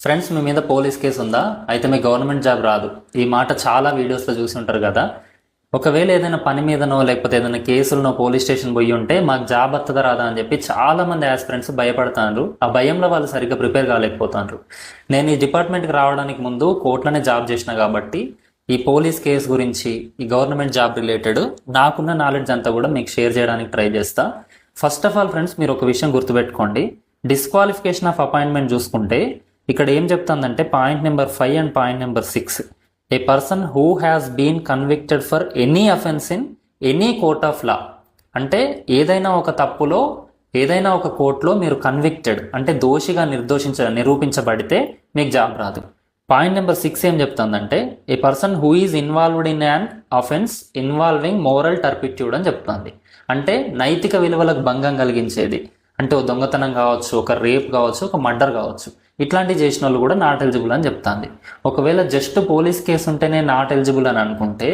Friends, మీ మీద police case ఉందా? అయితే మీ గవర్నమెంట్ జాబ్ రాదు. ఈ మాట చాలా వీడియోస్లో చూసి ఉంటారు కదా. ఒకవేళ ఏదైనా పని మీదనో లేకపోతే ఏదైనా కేసులనో పోలీస్ స్టేషన్ పోయి ఉంటే మాకు జాబ్ వస్తుందా రాదా అని చెప్పి చాలా మంది ఆస్పిరెంట్స్ భయపడతారు. ఆ భయంలో వాళ్ళు సరిగ్గా ప్రిపేర్ కాలేకపోతారు. నేను ఈ డిపార్ట్మెంట్కి రావడానికి ముందు కోర్టులోనే జాబ్ చేసిన కాబట్టి ఈ పోలీస్ కేసు గురించి, ఈ గవర్నమెంట్ జాబ్ రిలేటెడ్ నాకున్న నాలెడ్జ్ అంతా కూడా మీకు షేర్ చేయడానికి ట్రై చేస్తా. ఫస్ట్ ఆఫ్ ఆల్ ఫ్రెండ్స్, మీరు ఒక విషయం గుర్తుపెట్టుకోండి. డిస్క్వాలిఫికేషన్ ఆఫ్ అపాయింట్మెంట్ చూసుకుంటే ఇక్కడ ఏం చెప్తుందంటే point number 5 and point number 6, a person who has been convicted for any offence in any court of law. అంటే ఏదైనా ఒక తప్పులో ఏదైనా ఒక కోర్టులో మీరు కన్విక్టెడ్ అంటే దోషిగా నిరూపించబడితే మీకు జాబ్ రాదు. పాయింట్ నెంబర్ 6 ఏం చెప్తుందంటే a person who is involved in an offence involving moral turpitude అని చెప్తుంది. అంటే నైతిక విలువలకు భంగం కలిగించేది. అంటే ఒక దొంగతనం కావచ్చు, ఒక రేప్ కావచ్చు, ఒక మర్డర్ కావచ్చు. ఇట్లాంటివి చేసిన వాళ్ళు కూడా నాట్ ఎలిజిబుల్ అని చెప్తుంది. ఒకవేళ జస్ట్ పోలీస్ కేసు ఉంటేనే నాట్ ఎలిజిబుల్ అని అనుకుంటే,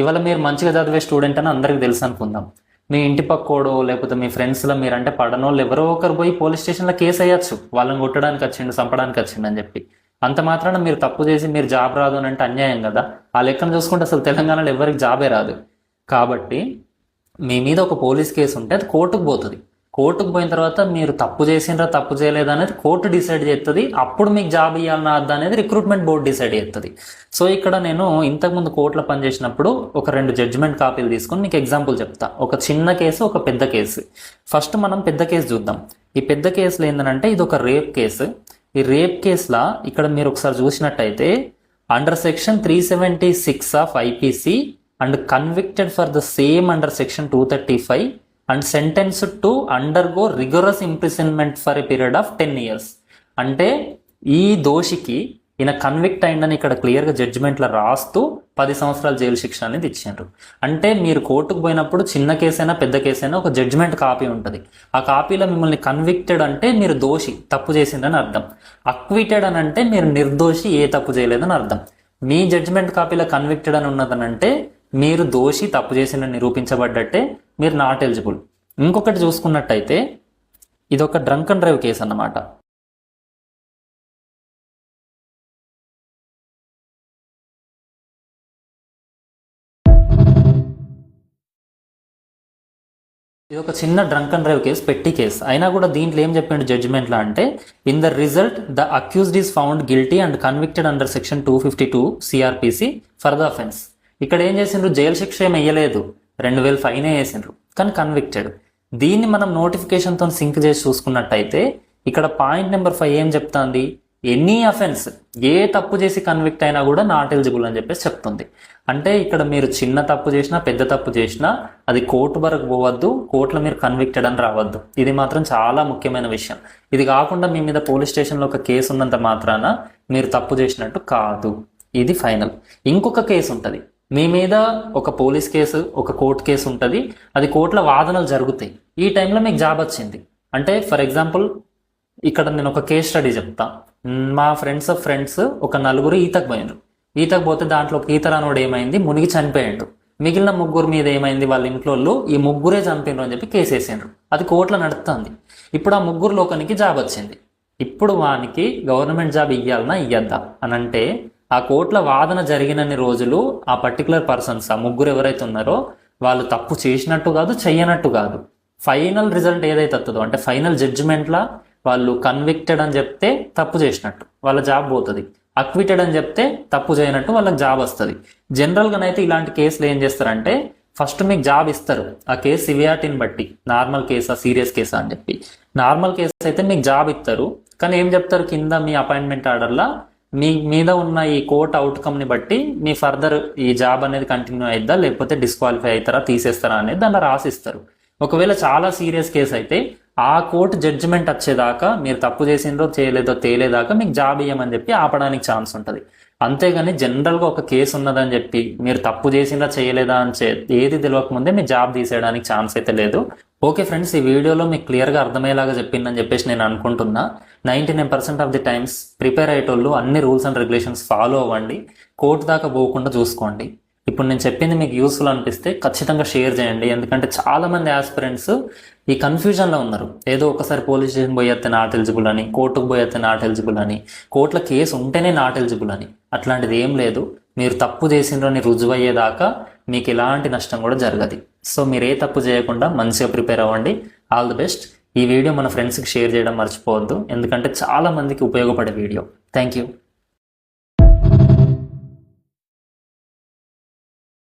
ఇవాళ మీరు మంచిగా చదివే స్టూడెంట్ అని అందరికి తెలుసు అనుకుందాం. మీ ఇంటి పక్కోడో లేకపోతే మీ ఫ్రెండ్స్లో మీరంటే పడనోళ్ళు ఎవరో ఒకరు పోయి పోలీస్ స్టేషన్లో కేసు వేయచ్చు, వాళ్ళని కొట్టడానికి వచ్చిండు, చంపడానికి వచ్చిండు అని చెప్పి. అంత మాత్రాన మీరు తప్పు చేసి మీరు జాబ్ రాదు అని అంటే అన్యాయం కదా. ఆ లెక్కను చూసుకుంటే అసలు తెలంగాణలో ఎవరికి జాబే రాదు. కాబట్టి మీ మీద ఒక పోలీస్ కేసు ఉంటే అది కోర్టుకు పోతుంది. కోర్టుకు పోయిన తర్వాత మీరు తప్పు చేసిండ్రా తప్పు చేయలేదా అనేది కోర్టు డిసైడ్ చేస్తుంది. అప్పుడు మీకు జాబ్ ఇవ్వాలన్నా వద్దా అనేది రిక్రూట్మెంట్ బోర్డు డిసైడ్ చేస్తుంది. సో ఇక్కడ నేను ఇంతకుముందు కోర్టులో పనిచేసినప్పుడు ఒక 2 జడ్జిమెంట్ కాపీలు తీసుకొని మీకు ఎగ్జాంపుల్ చెప్తా. ఒక చిన్న కేసు, ఒక పెద్ద కేసు. ఫస్ట్ మనం పెద్ద కేసు చూద్దాం. ఈ పెద్ద కేసులో ఏంటంటే ఇది ఒక రేప్ కేసు. ఈ రేప్ కేసులో ఇక్కడ మీరు ఒకసారి చూసినట్టయితే under section 376 of IPC and convicted for the same under section 235 and sentenced to undergo rigorous imprisonment for a period of 10 years. అంటే ఈ దోషికి ఈయన కన్విక్ట్ అయిందని ఇక్కడ క్లియర్గా జడ్జిమెంట్లో రాస్తూ 10 సంవత్సరాల జైలు శిక్ష అనేది ఇచ్చారు. అంటే మీరు కోర్టుకు పోయినప్పుడు చిన్న కేసైనా పెద్ద కేసైనా ఒక జడ్జిమెంట్ కాపీ ఉంటుంది. ఆ కాపీలో మిమ్మల్ని కన్విక్టెడ్ అంటే మీరు దోషి, తప్పు చేసిందని అర్థం. అక్విటెడ్ అని అంటే మీరు నిర్దోషి, ఏ తప్పు చేయలేదని అర్థం. మీ జడ్జిమెంట్ కాపీలో కన్విక్టెడ్ అని ఉన్నదని అంటే మీరు దోషి, తప్పు చేసిందని నిరూపించబడ్డట్టే, మీరు నాట్ ఎలిజిబుల్. ఇంకొకటి చూసుకున్నట్టయితే ఇది ఒక డ్రంక్ అండ్ డ్రైవ్ కేసు అన్నమాట. ఇది ఒక చిన్న డ్రంక్ అండ్ డ్రైవ్ కేసు, పెట్టి కేసు అయినా కూడా దీంట్లో ఏం చెప్పిండు జడ్జిమెంట్లో అంటే in the result the accused is found guilty and convicted under section 252 CrPC for the offence. ఇక్కడ ఏం చేసిండ్రు, జైలు శిక్ష ఏం వేయలేదు, 2000 ఫైనే వేసిండ్రు, కానీ కన్విక్టెడ్. దీన్ని మనం నోటిఫికేషన్తో సింక్ చేసి చూసుకున్నట్టయితే ఇక్కడ పాయింట్ నెంబర్ 5 ఏం చెప్తుంది, ఎనీ అఫెన్స్, ఏ తప్పు చేసి కన్విక్ట్ అయినా కూడా నాట్ ఎలిజిబుల్ అని చెప్పేసి చెప్తుంది. అంటే ఇక్కడ మీరు చిన్న తప్పు చేసినా పెద్ద తప్పు చేసినా అది కోర్టు వరకు పోవద్దు, కోర్టులో మీరు కన్విక్టెడ్ అని రావద్దు. ఇది మాత్రం చాలా ముఖ్యమైన విషయం. ఇది కాకుండా మీ మీద పోలీస్ స్టేషన్లో ఒక కేసు ఉన్నంత మాత్రాన మీరు తప్పు చేసినట్టు కాదు. ఇది ఫైనల్. ఇంకొక కేసు ఉంటుంది, మీ మీద ఒక పోలీస్ కేసు, ఒక కోర్టు కేసు ఉంటుంది. అది కోర్టులో వాదనలు జరుగుతాయి. ఈ టైంలో మీకు జాబ్ వచ్చింది అంటే, ఫర్ ఎగ్జాంపుల్ ఇక్కడ నేను ఒక కేస్ స్టడీ చెప్తా. మా ఫ్రెండ్స్ ఒక 4 ఈతకు పోయినారు. ఈతకు పోతే దాంట్లో ఒక ఈతరానోడు ఏమైంది, మునిగి చనిపోయాడు. మిగిలిన 3 మీద ఏమైంది, వాళ్ళ ఇంట్లో ఈ 3 చంపినరు అని చెప్పి కేసు వేసిండ్రు. అది కోర్టులో నడుస్తుంది. ఇప్పుడు ఆ 3 లోకానికి జాబ్ వచ్చింది. ఇప్పుడు వానికి గవర్నమెంట్ జాబ్ ఇవ్వాలన్నా ఇయ్యద్దా అని అంటే ఆ కోర్టుల వాదన జరిగినన్ని రోజులు ఆ పర్టికులర్ పర్సన్స్, ఆ 3 ఎవరైతే ఉన్నారో వాళ్ళు తప్పు చేసినట్టు కాదు, చెయ్యనట్టు కాదు. ఫైనల్ రిజల్ట్ ఏదైతే వస్తుందో అంటే ఫైనల్ జడ్జిమెంట్లా వాళ్ళు కన్విక్టెడ్ అని చెప్తే తప్పు చేసినట్టు వాళ్ళ జాబ్ పోతుంది, అక్విటెడ్ అని చెప్తే తప్పు చేయనట్టు వాళ్ళకి జాబ్ వస్తుంది. జనరల్గానైతే ఇలాంటి కేసులు ఏం చేస్తారంటే ఫస్ట్ మీకు జాబ్ ఇస్తారు ఆ కేసు సివియారిటీని బట్టి, నార్మల్ కేసా సీరియస్ కేసా అని చెప్పి. నార్మల్ కేసు అయితే మీకు జాబ్ ఇస్తారు, కానీ ఏం చెప్తారు కింద మీ అపాయింట్మెంట్ ఆర్డర్లా మీ మీద ఉన్న ఈ కోర్ట్ అవుట్కమ్ని బట్టి మీ ఫర్దర్ ఈ జాబ్ అనేది కంటిన్యూ అయిద్దా లేకపోతే డిస్క్వాలిఫై అవుతారా, తీసేస్తారా అనేది దాన్ని రాసిస్తారు. ఒకవేళ చాలా సీరియస్ కేసు అయితే ఆ కోర్టు జడ్జిమెంట్ వచ్చేదాకా మీరు తప్పు చేసిందో చేయలేదో తేలేదాకా మీకు జాబ్ ఇవ్వమని చెప్పి ఆపడానికి ఛాన్స్ ఉంటుంది. అంతేగాని జనరల్గా ఒక కేసు ఉన్నదని చెప్పి మీరు తప్పు చేసిందా చేయలేదా అని ఏది తెలియకముందే మీ జాబ్ తీసేయడానికి ఛాన్స్ అయితే లేదు. ఓకే ఫ్రెండ్స్, ఈ వీడియోలో మీకు క్లియర్గా అర్థమయ్యేలాగా చెప్పిందని చెప్పేసి నేను అనుకుంటున్నా. 99% ఆఫ్ ది టైమ్స్ ప్రిపేర్ అయ్యేటోళ్ళు అన్ని రూల్స్ అండ్ రెగ్యులేషన్స్ ఫాలో అవ్వండి, కోర్టు దాకా పోకుండా చూసుకోండి. ఇప్పుడు నేను చెప్పింది మీకు యూస్ఫుల్ అనిపిస్తే ఖచ్చితంగా షేర్ చేయండి. ఎందుకంటే చాలామంది ఆస్పిరెంట్స్ ఈ కన్ఫ్యూజన్లో ఉన్నారు. ఏదో ఒకసారి పోలీస్ స్టేషన్ పోయేస్తే నాట్ ఎలిజిబుల్ అని, కోర్టుకు పోయేస్తే నాట్ ఎలిజిబుల్ అని, కోర్టులో కేసు ఉంటేనే నాట్ ఎలిజిబుల్ అని. అట్లాంటిది ఏం లేదు. మీరు తప్పు చేసిండ్రని రుజువు అయ్యేదాకా మీకు ఎలాంటి నష్టం కూడా జరగదు. సో మీరు ఏ తప్పు చేయకుండా మంచిగా ప్రిపేర్ అవ్వండి. All the best. ఈ వీడియో మన ఫ్రెండ్స్కి షేర్ చేయడం మర్చిపోవద్దు, ఎందుకంటే చాలా మందికి ఉపయోగపడే వీడియో. Thank you.